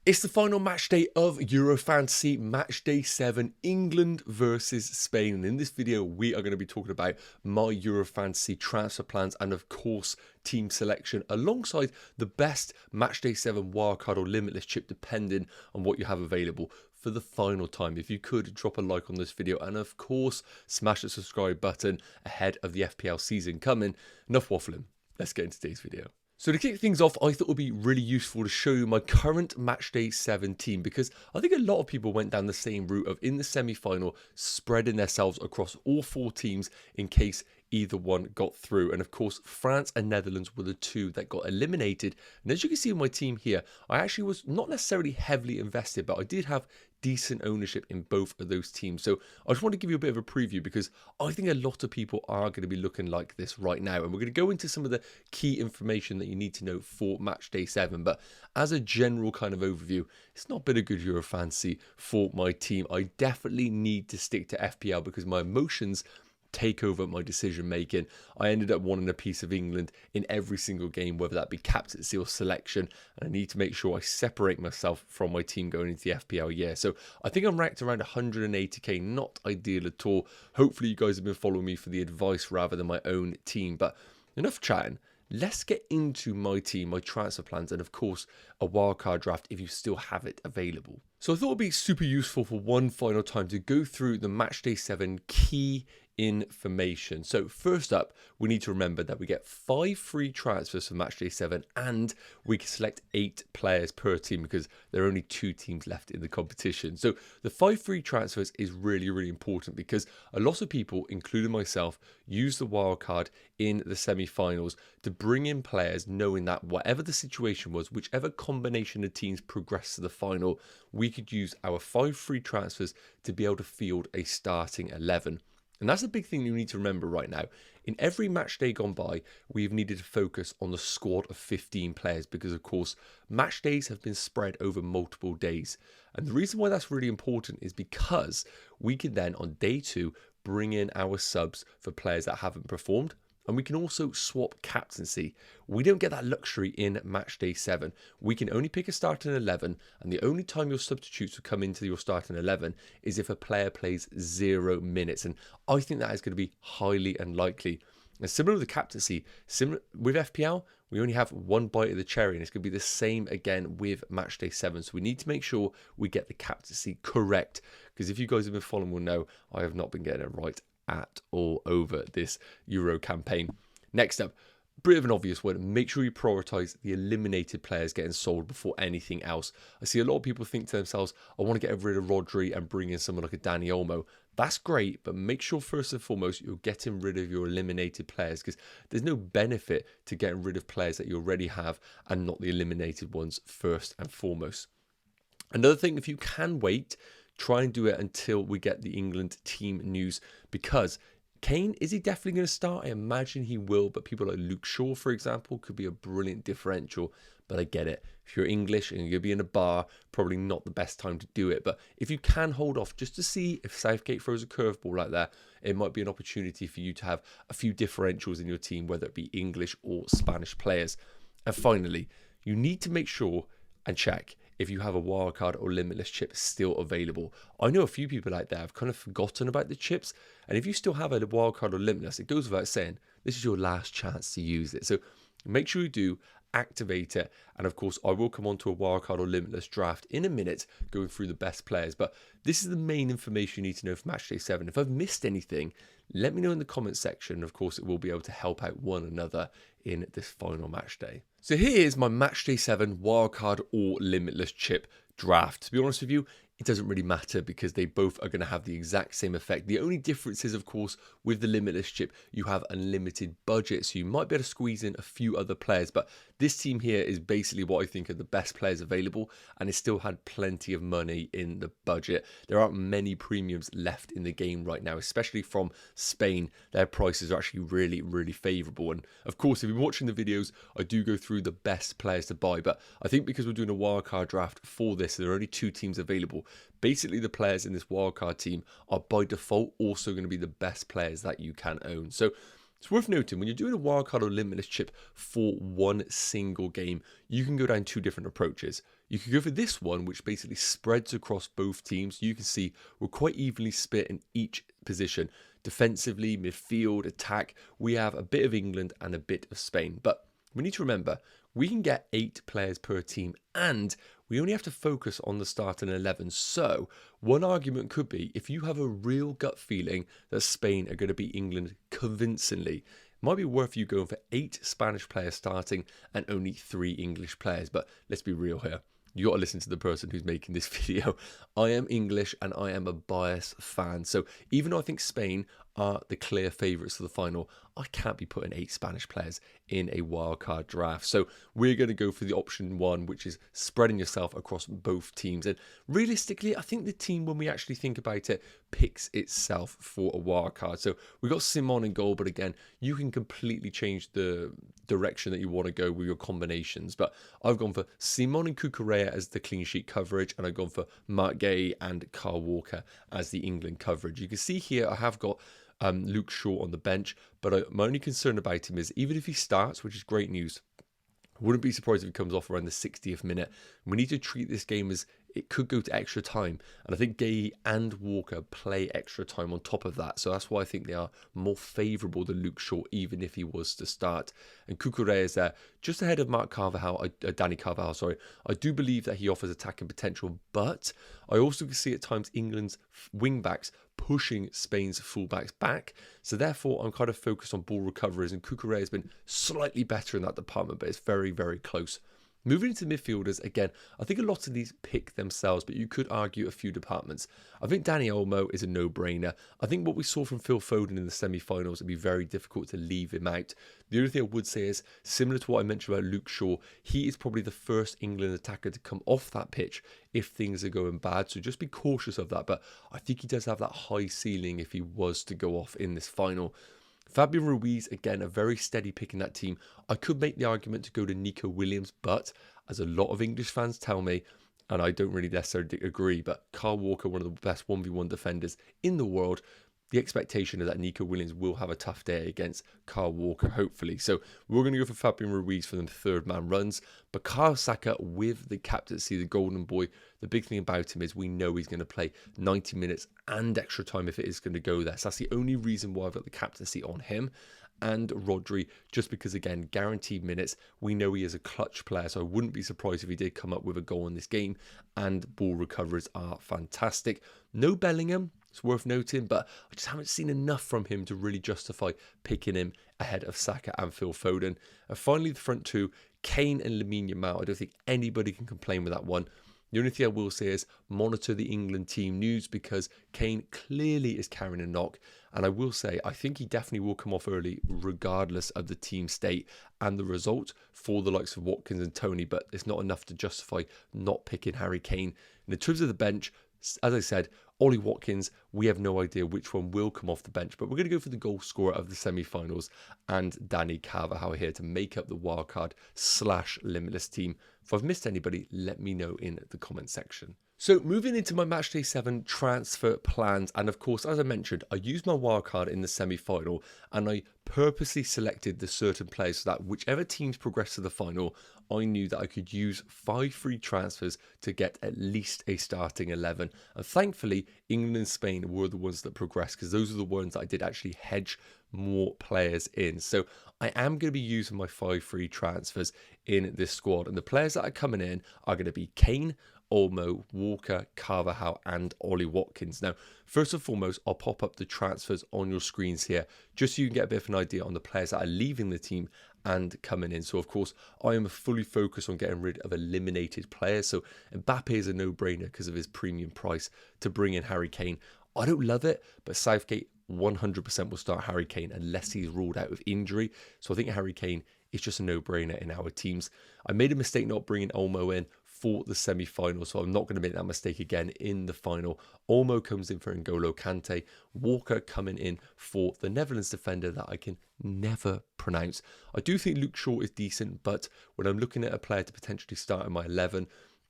It's the final match day of Eurofantasy, match day 7, England versus Spain. And in this video, we are going to be talking about my Eurofantasy transfer plans and, of course, team selection alongside the best match day 7 wildcard or limitless chip, depending on what you have available for the final time. If you could drop a like on this video and, of course, smash the subscribe button ahead of the FPL season coming. Enough waffling. Let's get into today's video. So to kick things off, I thought it would be really useful to show you my current matchday 7 team, because I think a lot of people went down the same route of, in the semi-final, spreading themselves across all 4 teams in case either one got through. And of course, France and Netherlands were the 2 that got eliminated. And as you can see in my team here, I actually was not necessarily heavily invested, but I did have decent ownership in both of those teams. So I just want to give you a bit of a preview, because I think a lot of people are going to be looking like this right now. And we're going to go into some of the key information that you need to know for match day 7. But as a general kind of overview, it's not been a good Eurofantasy for my team. I definitely need to stick to FPL because my emotions take over my decision making. I ended up wanting a piece of England in every single game, whether that be captaincy or selection, and I need to make sure I separate myself from my team going into the FPL year. So I think I'm ranked around 180k, not ideal at all. Hopefully you guys have been following me for the advice rather than my own team. But enough chatting. Let's get into my team, my transfer plans, and of course a wildcard draft if you still have it available. So I thought it'd be super useful for one final time to go through the matchday 7 key information. So first up, we need to remember that we get 5 free transfers for matchday 7, and we can select 8 players per team because there are only 2 teams left in the competition. So the 5 free transfers is really important, because a lot of people, including myself, use the wildcard in the semi-finals to bring in players knowing that whatever the situation was, whichever combination of teams progressed to the final, we could use our 5 free transfers to be able to field a starting 11. And that's a big thing you need to remember right now. In every match day gone by, we've needed to focus on the squad of 15 players because, of course, match days have been spread over multiple days. And the reason why that's really important is because we can then, on day 2, bring in our subs for players that haven't performed. And we can also swap captaincy. We don't get that luxury in match day 7. We can only pick a starting 11, and the only time your substitutes will come into your starting 11 is if a player plays 0 minutes. And I think that is going to be highly unlikely. And similar with the captaincy, similar with FPL, we only have one bite of the cherry, and it's going to be the same again with match day 7. So we need to make sure we get the captaincy correct, because if you guys have been following will know I have not been getting it right at all over this Euro campaign. Next up, bit of an obvious one, make sure you prioritize the eliminated players getting sold before anything else. I see a lot of people think to themselves, I want to get rid of Rodri and bring in someone like a Dani Olmo. That's great, but make sure first and foremost you're getting rid of your eliminated players, because there's no benefit to getting rid of players that you already have and not the eliminated ones first and foremost. Another thing, if you can wait, try and do it until we get the England team news, because Kane, is he definitely going to start? I imagine he will, but people like Luke Shaw, for example, could be a brilliant differential. But I get it. If you're English and you're going to be in a bar, probably not the best time to do it. But if you can hold off just to see if Southgate throws a curveball like that, it might be an opportunity for you to have a few differentials in your team, whether it be English or Spanish players. And finally, you need to make sure and check if you have a wildcard or limitless chip still available. I know a few people out there have kind of forgotten about the chips, and if you still have a wildcard or limitless, it goes without saying, this is your last chance to use it. So make sure you do activate it, and of course I will come on to a wildcard or limitless draft in a minute going through the best players, but this is the main information you need to know for matchday 7. If I've missed anything, let me know in the comment section. Of course, it will be able to help out one another in this final match day. So here is my matchday 7 wildcard or limitless chip draft. To be honest with you, it doesn't really matter because they both are going to have the exact same effect. The only difference is, of course, with the limitless chip, you have unlimited budget, so you might be able to squeeze in a few other players, but this team here is basically what I think are the best players available, and it still had plenty of money in the budget. There aren't many premiums left in the game right now, especially from Spain. Their prices are actually really favourable, and of course, if you're watching the videos, I do go through the best players to buy, but I think because we're doing a wildcard draft for this, there are only 2 teams available. Basically, the players in this wildcard team are by default also going to be the best players that you can own. So It's worth noting, when you're doing a wildcard or limitless chip for one single game, you can go down two different approaches. You can go for this one, which basically spreads across both teams. You can see we're quite evenly split in each position. Defensively, midfield, attack, we have a bit of England and a bit of Spain. But we need to remember, we can get 8 players per team, and we only have to focus on the starting 11. So one argument could be, if you have a real gut feeling that Spain are going to beat England convincingly, it might be worth you going for 8 Spanish players starting and only 3 English players. But let's be real here. You got to listen to the person who's making this video. I am English and I am a biased fan. So even though I think Spain are the clear favourites for the final, I can't be putting 8 Spanish players in a wildcard draft. So we're going to go for the option 1, which is spreading yourself across both teams. And realistically, I think the team, when we actually think about it, picks itself for a wildcard. So we got Simon in goal, but again, you can completely change the direction that you want to go with your combinations. But I've gone for Simon and Cucurella as the clean sheet coverage, and I've gone for Mark Gay and Kyle Walker as the England coverage. You can see here I have got Luke Shaw on the bench, but my only concern about him is, even if he starts, which is great news, I wouldn't be surprised if he comes off around the 60th minute. We need to treat this game as it could go to extra time, and I think Gay and Walker play extra time on top of that, so that's why I think they are more favourable than Luke Shaw, even if he was to start. And Cucurella is there just ahead of Danny Carvajal, sorry. I do believe that he offers attacking potential, but I also can see at times England's wing-backs pushing Spain's fullbacks back, so therefore I'm kind of focused on ball recoveries, and Cucurella has been slightly better in that department, but it's very, very close. Moving into midfielders, again, I think a lot of these pick themselves, but you could argue a few departments. I think Dani Olmo is a no-brainer. I think what we saw from Phil Foden in the semi-finals, it'd be very difficult to leave him out. The only thing I would say is, similar to what I mentioned about Luke Shaw, he is probably the first England attacker to come off that pitch if things are going bad, so just be cautious of that. But I think he does have that high ceiling if he was to go off in this final. Fabian Ruiz, again, a very steady pick in that team. I could make the argument to go to Nico Williams, but as a lot of English fans tell me, and I don't really necessarily agree, but Kyle Walker, one of the best 1v1 defenders in the world, the expectation is that Nico Williams will have a tough day against Kyle Walker, hopefully. So we're going to go for Fabian Ruiz for the third man runs. But Kyle Saka with the captaincy, the golden boy, the big thing about him is we know he's going to play 90 minutes and extra time if it is going to go there. So that's the only reason why I've got the captaincy on him. And Rodri, just because, again, guaranteed minutes, we know he is a clutch player, so I wouldn't be surprised if he did come up with a goal in this game, and ball recoveries are fantastic. No Bellingham, it's worth noting, but I just haven't seen enough from him to really justify picking him ahead of Saka and Phil Foden. And finally, the front two, Kane and Lamine Yamal. I don't think anybody can complain with that one. The only thing I will say is monitor the England team news, because Kane clearly is carrying a knock. And I will say, I think he definitely will come off early regardless of the team state and the result for the likes of Watkins and Tony. But it's not enough to justify not picking Harry Kane. And in terms of the bench, as I said, Ollie Watkins, we have no idea which one will come off the bench, but we're going to go for the goal scorer of the semi-finals and Danny Carvajal here to make up the wildcard / limitless team. If I've missed anybody, let me know in the comment section. So moving into my matchday 7 transfer plans, and of course, as I mentioned, I used my wildcard in the semi-final, and I purposely selected the certain players so that whichever teams progress to the final, I knew that I could use 5 free transfers to get at least a starting 11. And thankfully, England and Spain were the ones that progressed, because those are the ones that I did actually hedge more players in. So I am going to be using my 5 free transfers in this squad, and the players that are coming in are going to be Kane, Olmo, Walker, Carvajal and Ollie Watkins. Now, first and foremost, I'll pop up the transfers on your screens here, just so you can get a bit of an idea on the players that are leaving the team and coming in. So, of course, I am fully focused on getting rid of eliminated players. So, Mbappe is a no-brainer because of his premium price to bring in Harry Kane. I don't love it, but Southgate 100% will start Harry Kane unless he's ruled out with injury. So, I think Harry Kane is just a no-brainer in our teams. I made a mistake not bringing Olmo in for the semi-final, so I'm not going to make that mistake again in the final. Olmo comes in for N'Golo Kante, Walker coming in for the Netherlands defender that I can never pronounce. I do think Luke Shaw is decent, but when I'm looking at a player to potentially start in my 11,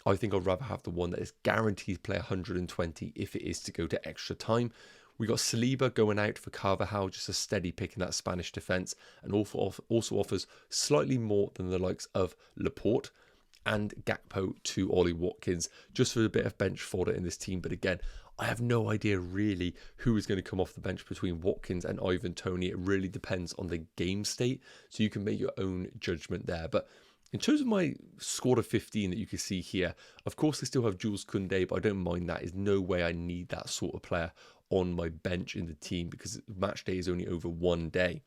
I think I'd rather have the one that is guaranteed to play 120 if it is to go to extra time. We got Saliba going out for Carvajal, just a steady pick in that Spanish defence, and also offers slightly more than the likes of Laporte and Gakpo to Ollie Watkins, just for a bit of bench fodder in this team. But again, I have no idea really who is going to come off the bench between Watkins and Ivan Toney. It really depends on the game state, so you can make your own judgment there. But in terms of my squad of 15 that you can see here, of course I still have Jules Koundé, but I don't mind that. There's no way I need that sort of player on my bench in the team because match day is only over 1 day.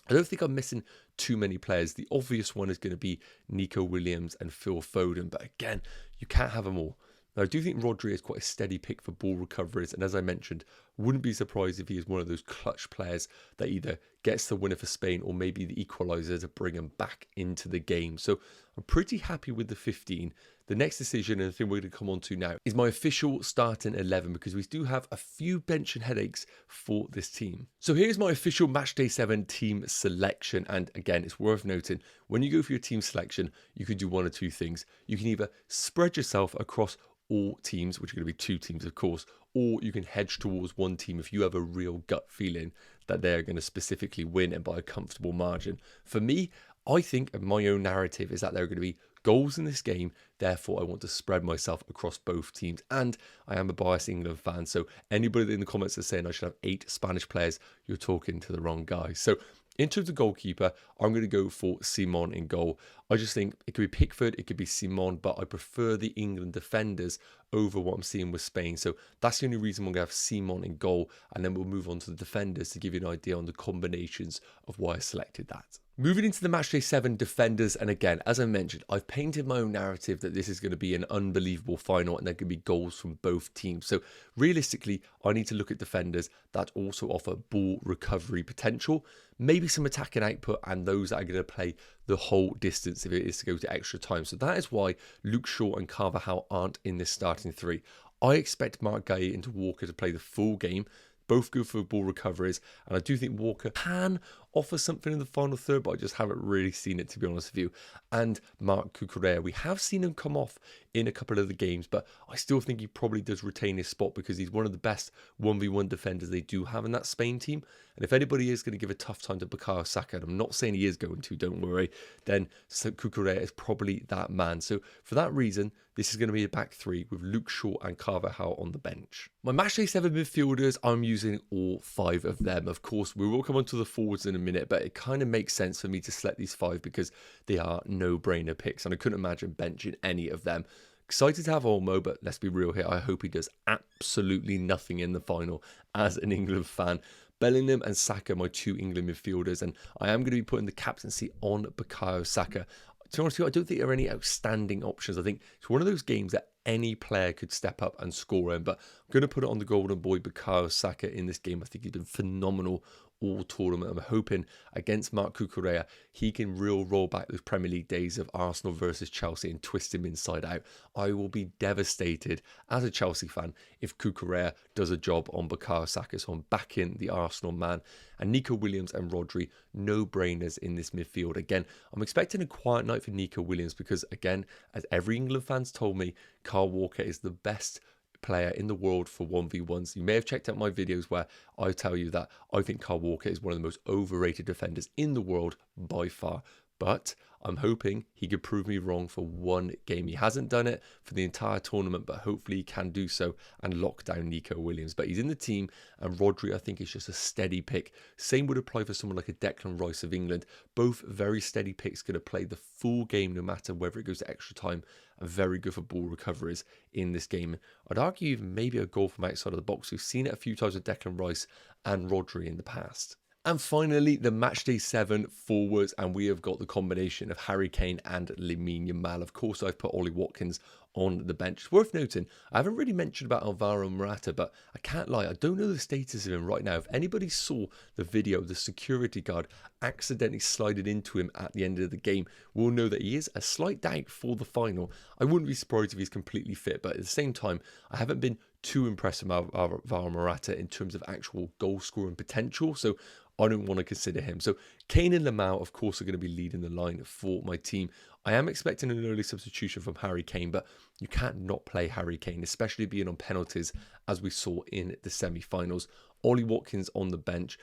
I don't think I'm missing too many players. The obvious one is going to be Nico Williams and Phil Foden, but again, you can't have them all. Now, I do think Rodri is quite a steady pick for ball recoveries, and as I mentioned, wouldn't be surprised if he is one of those clutch players that either gets the winner for Spain or maybe the equaliser to bring him back into the game. So I'm pretty happy with the 15. The next decision, and the thing we're going to come on to now, is my official starting 11, because we do have a few bench and headaches for this team. So here's my official Matchday 7 team selection, and again, it's worth noting, when you go for your team selection, you can do one or two things. You can either spread yourself across all teams, which are going to be 2 teams, of course, or you can hedge towards one team if you have a real gut feeling that they're going to specifically win and by a comfortable margin. For me, I think my own narrative is that there are going to be goals in this game, therefore I want to spread myself across both teams, and I am a biased England fan, so anybody in the comments that's saying I should have 8 Spanish players, you're talking to the wrong guy. So in terms of goalkeeper, I'm going to go for Simon in goal. I just think it could be Pickford, it could be Simon, but I prefer the England defenders over what I'm seeing with Spain. So that's the only reason we're going to have Simon in goal, and then we'll move on to the defenders to give you an idea on the combinations of why I selected that. Moving into the Matchday 7 defenders, and again, as I mentioned, I've painted my own narrative that this is going to be an unbelievable final and there can be goals from both teams. So realistically, I need to look at defenders that also offer ball recovery potential, maybe some attacking output, and those that are going to play the whole distance if it is to go to extra time. So that is why Luke Shaw and Carvajal aren't in this starting 3. I expect Mark Guehi and Walker to play the full game. Both good for ball recoveries, and I do think Walker can offer something in the final third, but I just haven't really seen it, to be honest with you. And Marc Cucurella, we have seen him come off in a couple of the games, but I still think he probably does retain his spot because he's one of the best 1v1 defenders they do have in that Spain team. And if anybody is going to give a tough time to Bukayo Saka, and I'm not saying he is going to, don't worry, then Cucurella is probably that man. So for that reason, this is going to be a back 3 with Luke Shaw and Carvajal on the bench. My Matchday 7 midfielders, I'm using all 5 of them. Of course, we will come on to the forwards in a minute, but it kind of makes sense for me to select these 5 because they are no-brainer picks, and I couldn't imagine benching any of them. Excited to have Olmo, but let's be real here. I hope he does absolutely nothing in the final as an England fan. Bellingham and Saka, my 2 England midfielders, and I am going to be putting the captaincy on Bukayo Saka. To be honest with you, I don't think there are any outstanding options. I think it's one of those games that any player could step up and score in, but I'm going to put it on the golden boy Bukayo Saka in this game. I think he's been phenomenal all tournament. I'm hoping against Marc Cucurella, he can roll back those Premier League days of Arsenal versus Chelsea and twist him inside out. I will be devastated as a Chelsea fan if Cucurella does a job on Bukayo Saka, so I'm backing the Arsenal man. And Nico Williams and Rodri, no-brainers in this midfield. Again, I'm expecting a quiet night for Nico Williams because, again, as every England fan's told me, Kyle Walker is the best player in the world for 1v1s. You may have checked out my videos where I tell you that I think Kyle Walker is one of the most overrated defenders in the world by far. But I'm hoping he could prove me wrong for one game. He hasn't done it for the entire tournament, but hopefully he can do so and lock down Nico Williams. But he's in the team, and Rodri, I think, is just a steady pick. Same would apply for someone like a Declan Rice of England. Both very steady picks, going to play the full game no matter whether it goes to extra time, and very good for ball recoveries in this game. I'd argue even maybe a goal from outside of the box. We've seen it a few times with Declan Rice and Rodri in the past. And finally, the Matchday 7 forwards, and we have got the combination of Harry Kane and Lamine Yamal. Of course, I've put Ollie Watkins on the bench. It's worth noting, I haven't really mentioned about Alvaro Morata, but I can't lie, I don't know the status of him right now. If anybody saw the video, the security guard accidentally slided into him at the end of the game, we'll know that he is a slight doubt for the final. I wouldn't be surprised if he's completely fit, but at the same time, I haven't been too impressed with Alvaro Morata in terms of actual goal scoring potential, so I don't want to consider him. So Kane and Lamau, of course, are going to be leading the line for my team. I am expecting an early substitution from Harry Kane, but you can't not play Harry Kane, especially being on penalties, as we saw in the semi-finals. Ollie Watkins on the bench.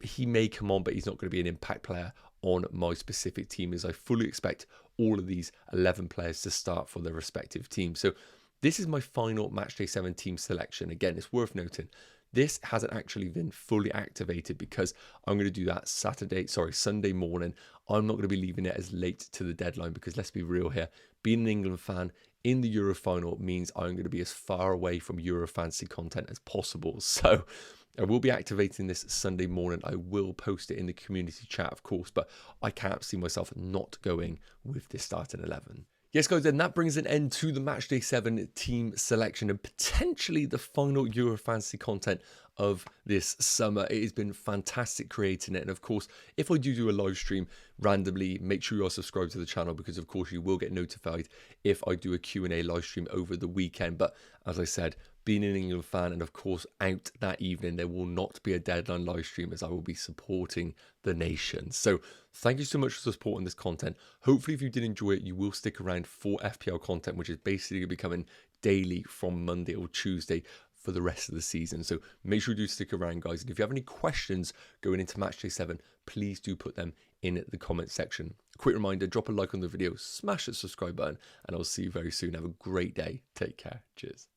He may come on, but he's not going to be an impact player on my specific team, as I fully expect all of these 11 players to start for their respective teams. So this is my final Matchday 7 team selection. Again, it's worth noting, this hasn't actually been fully activated because I'm going to do that Sunday morning. I'm not going to be leaving it as late to the deadline because, let's be real here, being an England fan in the Euro final means I'm going to be as far away from Euro fantasy content as possible. So I will be activating this Sunday morning. I will post it in the community chat, of course, but I can't see myself not going with this starting 11. Yes, guys, and that brings an end to the Matchday 7 team selection and potentially the final Euro fantasy content of this summer. It has been fantastic creating it. And of course, if I do a live stream randomly, make sure you are subscribed to the channel because, of course, you will get notified if I do a Q&A live stream over the weekend. But as I said, being an England fan and, of course, out that evening, there will not be a deadline live stream as I will be supporting the nation. So thank you so much for supporting this content. Hopefully, if you did enjoy it, you will stick around for FPL content, which is basically becoming daily from Monday or Tuesday for the rest of the season. So make sure you do stick around, guys. And if you have any questions going into Matchday 7, please do put them in the comment section. Quick reminder, drop a like on the video, smash that subscribe button, and I'll see you very soon. Have a great day. Take care. Cheers.